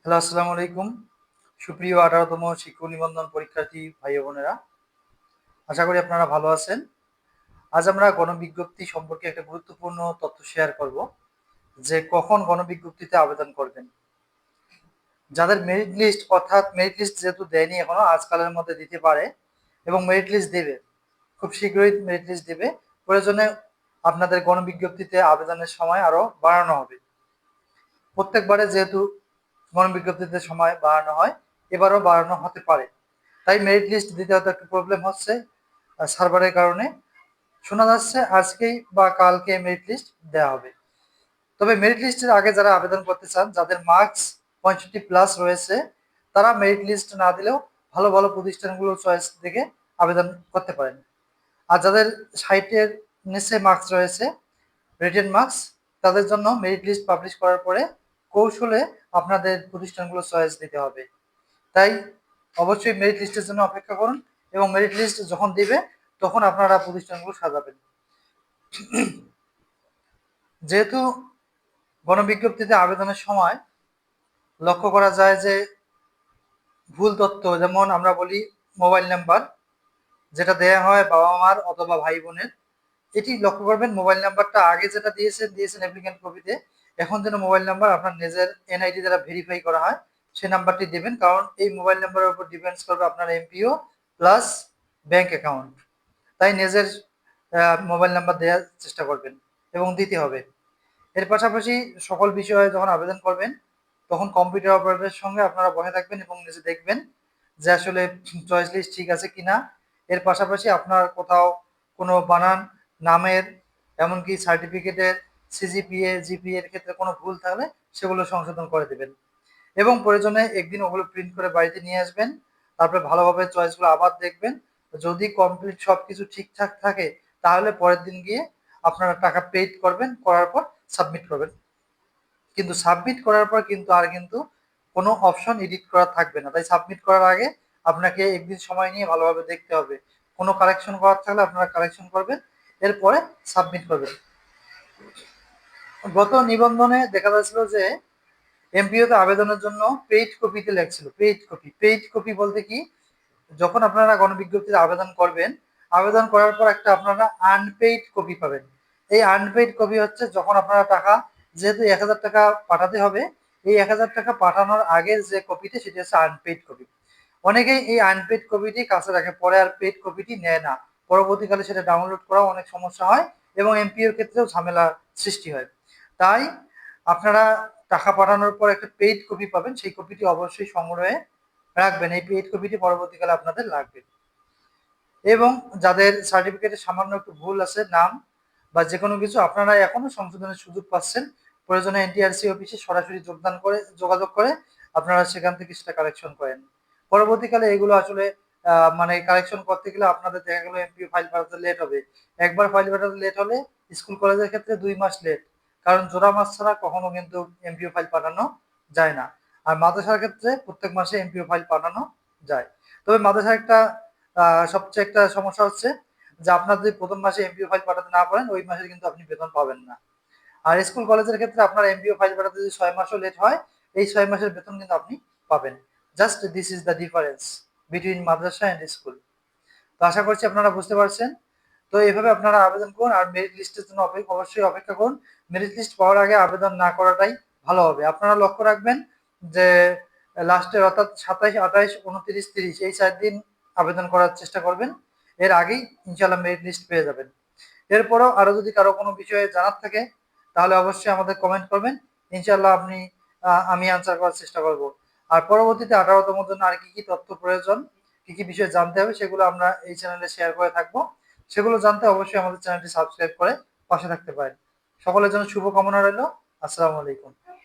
Hello, আসসালামু আলাইকুম। সুপ্রিয় ১৮তম শিক্ষক নিবন্ধন পরীক্ষার্থী ভাই ও বোনেরা, আশা করি আপনারা ভালো আছেন। আজ আমরা গণবিজ্ঞপ্তি সম্পর্কে একটা গুরুত্বপূর্ণ তথ্য শেয়ার করব যে কখন গণবিজ্ঞপ্তিতে আবেদন করবেন। যাদের মেরিট লিস্ট অর্থাৎ মেরিট লিস্ট যেহেতু দেয়নি এখনো, আজকালের মধ্যে দিতে পারে এবং মেরিট লিস্ট দেবে, খুব শীঘ্রই মেরিট লিস্ট দেবে। প্রয়োজনে আপনাদের গণবিজ্ঞপ্তিতে আবেদনের সময় আরও বাড়ানো হবে। প্রত্যেকবারে যেহেতু গণবিজ্ঞপ্তিতে সময় বাড়ানো হয়, এবারও বাড়ানো হতে পারে। তাই মেরিট লিস্ট দিতে হয়তো একটু প্রবলেম হচ্ছে সার্ভারের কারণে। শোনা যাচ্ছে আজকেই বা কালকে মেরিট লিস্ট দেওয়া হবে। তবে মেরিট লিস্টের আগে যারা আবেদন করতে চান, যাদের মার্কস 65+ রয়েছে, তারা মেরিট লিস্ট না দিলেও ভালো ভালো প্রতিষ্ঠানগুলো চয়েস দেখে আবেদন করতে পারেন। আর যাদের 60-এর নিচে মার্কস রয়েছে, রিটেন মার্কস, তাদের জন্য মেরিট লিস্ট পাবলিশ করার পরে কৌশলে আপনাদের প্রতিষ্ঠানগুলো চয়েস দিতে হবে। তাই অবশ্যই মেরিট লিস্টের জন্য অপেক্ষা করুন এবং মেরিট লিস্ট যখন দিবে তখন আপনারা প্রতিষ্ঠানগুলো সাজাবেন। যেহেতু গণবিজ্ঞপ্তিতে আবেদনের সময় লক্ষ্য করা যায় যে ভুল তথ্য, যেমন আমরা বলি মোবাইল নাম্বার, যেটা দেয়া হয় বাবা মার অথবা ভাই বোনের, এটি লক্ষ্য করবেন। মোবাইল নাম্বারটা আগে যেটা দিয়েছেন অ্যাপ্লিক্যান্ট কপিতে, এখন যেন মোবাইল নাম্বার আপনার নিজের এনআইডি দ্বারা ভেরিফাই করা হয় সেই নাম্বারটি দেবেন, কারণ এই মোবাইল নাম্বারের উপর ডিপেন্ডস করবে আপনার এমপিও প্লাস ব্যাংক অ্যাকাউন্ট। তাই নিজের মোবাইল নাম্বার দেওয়ার চেষ্টা করবেন এবং দিতে হবে। এর পাশাপাশি সকল বিষয়ে যখন আবেদন করবেন তখন কম্পিউটার অপারেটরের সঙ্গে আপনারা বসে থাকবেন এবং নিজে দেখবেন যে আসলে চয়েস লিস্ট ঠিক আছে কিনা। এর পাশাপাশি আপনার কোথাও কোনো বানান, নামের, এমনকি সার্টিফিকেটের, সিজিপিএ, জিপিএ এর ক্ষেত্রে কোনো ভুল থাকলে সেগুলো সংশোধন করে দেবেন এবং প্রয়োজনে একদিন ওগুলো প্রিন্ট করে বাড়িতে নিয়ে আসবেন। তারপরে ভালোভাবে চয়েসগুলো আবার দেখবেন। যদি কমপ্লিট সব কিছু ঠিকঠাক থাকে তাহলে পরের দিন গিয়ে আপনারা টাকা পেইড করবেন, করার পর সাবমিট করবেন। কিন্তু সাবমিট করার পর কিন্তু কোনো অপশন এডিট করা থাকবে না। তাই সাবমিট করার আগে আপনাকে একদিন সময় নিয়ে ভালোভাবে দেখতে হবে। কোনো কারেকশন করার থাকলে আপনারা কারেকশন করবেন, এরপরে সাবমিট করবেন। গত নিবন্ধনে দেখা যাচ্ছিল যে এমপিওতে আবেদনের জন্য পেইড কপিতে লেখছিল পেইড কপি বলতে কি, যখন আপনারা গণবিজ্ঞপ্তিতে আবেদন করবেন, আবেদন করার পর একটা আপনারা আনপেইড কপি পাবেন। এই আনপেইড কপি হচ্ছে যখন আপনারা টাকা, যেহেতু ১,০০০ টাকা পাঠাতে হবে, এই ১,০০০ টাকা পাঠানোর আগের যে কপিটি সেটি হচ্ছে আনপেইড কপি। অনেকেই এই আনপেইড কপিটি কাছে রাখে, পরে আর পেইড কপিটি নেয় না। পরবর্তীকালে সেটা ডাউনলোড করাও অনেক সমস্যা হয় এবং এমপিওর ক্ষেত্রেও ঝামেলা সৃষ্টি হয়। তাই আপনারা টাকা পাঠানোর পর একটা পেইড কপি পাবেন, সেই কপিটি অবশ্যই সংগ্রহে রাখবেন। এই পেইড কপিটি পরবর্তীকালে আপনাদের লাগবে। এবং যাদের সার্টিফিকেটে সামান্য একটু ভুল আছে, নাম বা যে কোনো কিছু, আপনারা এখনো সংশোধনের সুযোগ পাচ্ছেন। প্রয়োজনে এনটিআরসি অফিসে সরাসরি যোগাযোগ করে আপনারা সেখান থেকে সেটা কালেকশন করেন। পরবর্তীকালে এগুলো আসলে মানে কালেকশন করতে গেলে আপনাদের দেখা গেল এমপিও ফাইল পাঠাতে লেট হবে। একবার ফাইল পাঠাতে লেট হলে স্কুল কলেজের ক্ষেত্রে 2 মাস লেট, কারণ জোড়া মাস ছাড়া কখনো কিন্তু এমপিও ফাইল পাঠানো যায় না। আর মাদ্রাসার ক্ষেত্রে প্রত্যেক মাসে এমপিও ফাইল পাঠানো যায়। তবে মাদ্রাসার সবচেয়ে একটা সমস্যা হচ্ছে যে আপনার যদি প্রথম মাসে এমপিও ফাইল পাঠাতে না পারেন, ওই মাসে কিন্তু আপনি বেতন পাবেন না। আর স্কুল কলেজের ক্ষেত্রে আপনার এমপিও ফাইল পাঠাতে যদি 6 মাসও লেট হয়, এই 6 মাসের বেতন কিন্তু আপনি পাবেন। Just this is the difference between Madrasa and school. তো আশা করছি আপনারা বুঝতে পারছেন। তো এইভাবে আপনারা আবেদন করুন আর মেরিট লিস্টের জন্য অবশ্যই অপেক্ষা করুন। মেরিট লিস্ট পাওয়ার আগে আবেদন না করাটাই ভালো হবে। আপনারা লক্ষ্য রাখবেন যে লাস্টের অর্থাৎ 27, 28, 29, 30 এই 4 দিন আবেদন করার চেষ্টা করবেন। এর আগেই ইনশাআল্লাহ মেরিট লিস্ট পেয়ে যাবেন। এরপরও আরো যদি কারো কোনো বিষয়ে জানার থাকে তাহলে অবশ্যই আমাদের কমেন্ট করবেন। ইনশাআল্লাহ আমি আনসার করার চেষ্টা করব। আর পরবর্তীতে 18তম জন্য আর কি তথ্য প্রয়োজন, কি বিষয় জানতে হবে, সেগুলো আমরা এই চ্যানেলে শেয়ার করে থাকবো। সেগুলো জানতে অবশ্যই আমাদের চ্যানেলটি সাবস্ক্রাইব করে পাশে থাকতে পারেন। সকলের জন্য শুভকামনা রইল। আসসালামু আলাইকুম।